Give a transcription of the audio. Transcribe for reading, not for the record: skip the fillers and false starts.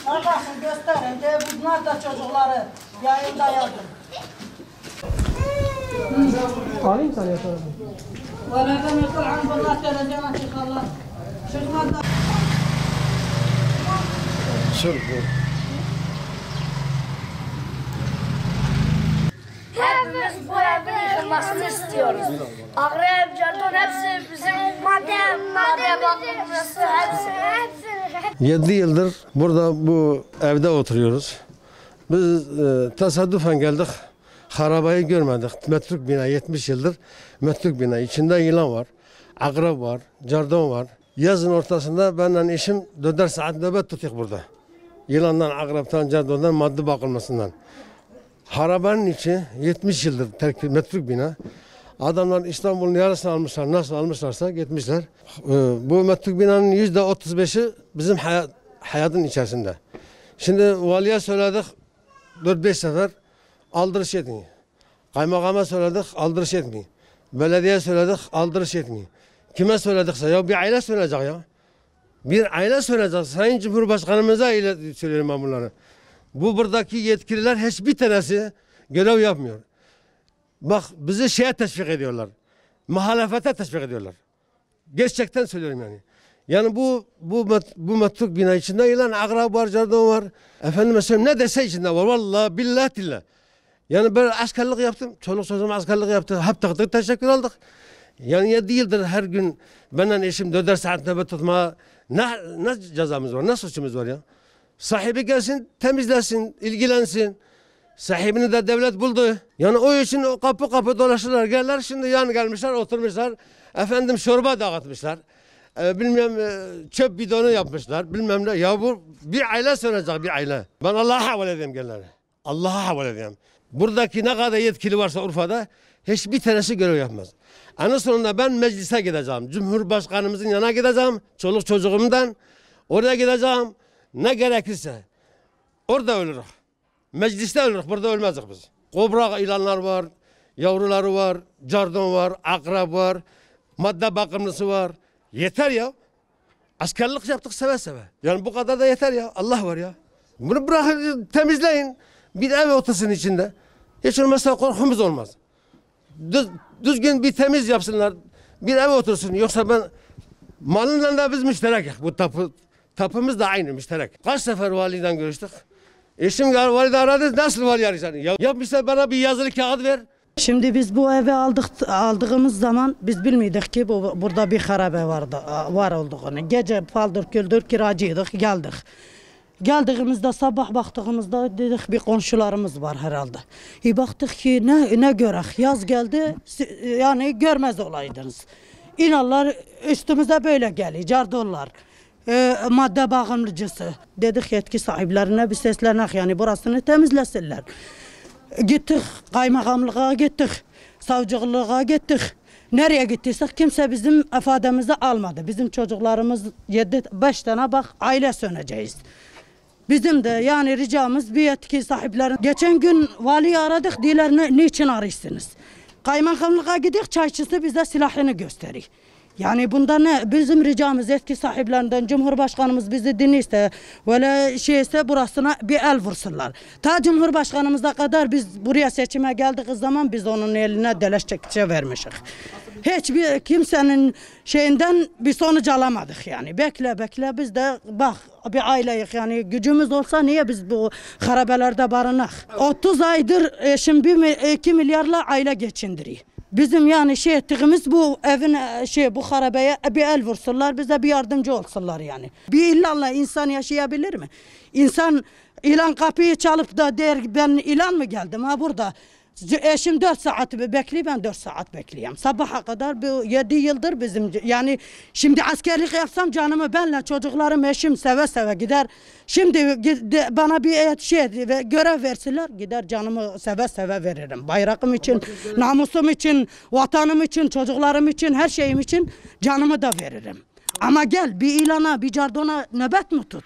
Arkadaşım gösterin. Bunlar da çocukları yayında yardım. Alayım sana yaparım. Valla ben yukarı bunlar geleceğim açıklarlar. Çocuklar da... Hepimiz bu evin yıkılmasını istiyoruz. Akrep, Cardon hepsi bizim madde bakımlısı hepsi. 7 yıldır burada bu evde oturuyoruz. Biz tesadüfen geldik. Harabayı görmedik. Metruk bina 70 yıldır metruk bina. İçinde yılan var, akrep var, cardon var. Yazın ortasında benimle eşim 4 saat nöbet tutuyor burada. Yılandan, akrepten, cardondan, madde bakılmasından. Harabanın içi 70 yıldır metruk bina. Adamlar İstanbul'un yarısını almışlar. Nasıl almışlarsa gitmişler. Bu metruk binanın %35'i bizim hayatın içerisinde. Şimdi valiye söyledik 4-5 sefer aldırış etmiyor. Kaymakama söyledik aldırış etmiyor. Belediye söyledik aldırış etmiyor. Kime söyledikse ya bir aile söyleyecek ya. Bir aile söyleyecek. Sayın Cumhurbaşkanımıza söylüyorum ben bunları. Bu buradaki yetkililer hiçbir tanesi görev yapmıyor. Bak bizi şeye teşvik ediyorlar. Muhalefete teşvik ediyorlar. Gerçekten söylüyorum yani. Yani bu metruk bina içinde yılan akrab var, cardon var. Efendim mesela ne dese içinde var. Vallahi billahi dillah. Yani ben askerlik yaptım. Çoluk çocuğum askerlik yaptı. Hep tıktık teşekkür aldık. Yani 7 yıldır her gün benden eşim 4 saat nöbet tutma. Ne cezamız var? Ne suçumuz var ya? Sahibi gelsin, temizlesin, ilgilensin. Sahibini de devlet buldu. Yani o için o kapı dolaşırlar. Gelirler şimdi yan gelmişler, oturmuşlar. Efendim çorba dağıtmışlar. Bilmem çöp bidonu yapmışlar. Bilmem ne. Ya bu bir aile söyleyecek bir aile. Ben Allah'a havale edeyim gençleri. Allah'a havale edeyim. Buradaki ne kadar yetkili varsa Urfa'da hiçbir tanesi görev yapmaz. En sonunda ben meclise gideceğim. Cumhurbaşkanımızın yanına gideceğim. Çoluk çocuğumdan. Oraya gideceğim. Ne gerekirse. Orada ölürüz. Mecliste ölürüz. Burada ölmezdik biz. Kobra ilanlar var. Yavruları var. Cardon var. Akrep var. Madde bakımlısı var. Yeter ya. Askerlik yaptık seve seve. Yani bu kadar da yeter ya. Allah var ya. Bunu bırakın temizleyin. Bir ev otursun içinde. Hiç olmazsa korkumuz olmaz. Düzgün bir temiz yapsınlar. Bir ev otursun. Yoksa ben malınla da biz müşterek. Bu tapımız da aynı müşterek. Kaç sefer validen görüştük. Eşim valide aradı. Nasıl vali arayacağını? Ya yapmışlar bana bir yazılı kağıt ver. Şimdi biz bu evi aldığımız zaman biz bilmiyorduk ki burada bir harabe var olduğunu. Gece paldır küldür kiracıydık geldik. Geldiğimizde sabah baktığımızda dedik bir komşularımız var herhalde. Baktık ki ne görek yaz geldi yani görmez olaydınız. İnanlar üstümüze böyle geliyor cardonlar. Madde bağımlıcısı. Dedik yetki sahiplerine bir seslenek yani burasını temizlesinler. Gittik kaymakamlığa gittik. Savcılığa gittik. Nereye gittiysek kimse bizim ifademizi almadı. Bizim çocuklarımız 5 tane bak aile söneceğiz. Bizim de yani ricamız bir yetki sahiplerine. Geçen gün valiyi aradık diyorlar niçin arıyorsunuz? Kaymakamlığa gidik çayçısı bize silahını gösteriyor. Yani bunda ne bizim ricamız yetki sahiplerinden Cumhurbaşkanımız bizi dinleyse böyle şeyse burasına bir el vursunlar. Ta Cumhurbaşkanımıza kadar biz buraya seçime geldiğimiz zaman biz onun eline deleşçekçe vermişik. Hiçbir kimsenin şeyinden bir sonuç alamadık yani. Bekle biz de bak bir aileyiz yani gücümüz olsa niye biz bu harabelerde barınak? 30 aydır şimdi 2 milyarla aile geçindiriyor. Bizim yani ettiğimiz bu evin bu harabeye bir el vursunlar bize bir yardımcı olsunlar yani. Bir ilanla insan yaşayabilir mi? İnsan ilan kapıyı çalıp da der ben ilan mı geldim ha burada? Eşim 4 saat bekliyor ben 4 saat bekliyorum. Sabaha kadar bu 7 yıldır bizim yani şimdi askerlik yapsam canımı benle çocuklarım eşim seve seve gider. Şimdi bana bir görev versinler gider canımı seve seve veririm. Bayrağım için, namusum için, vatanım için, çocuklarım için, her şeyim için canımı da veririm. Ama gel bir ilana bir cardona nöbet mi tut?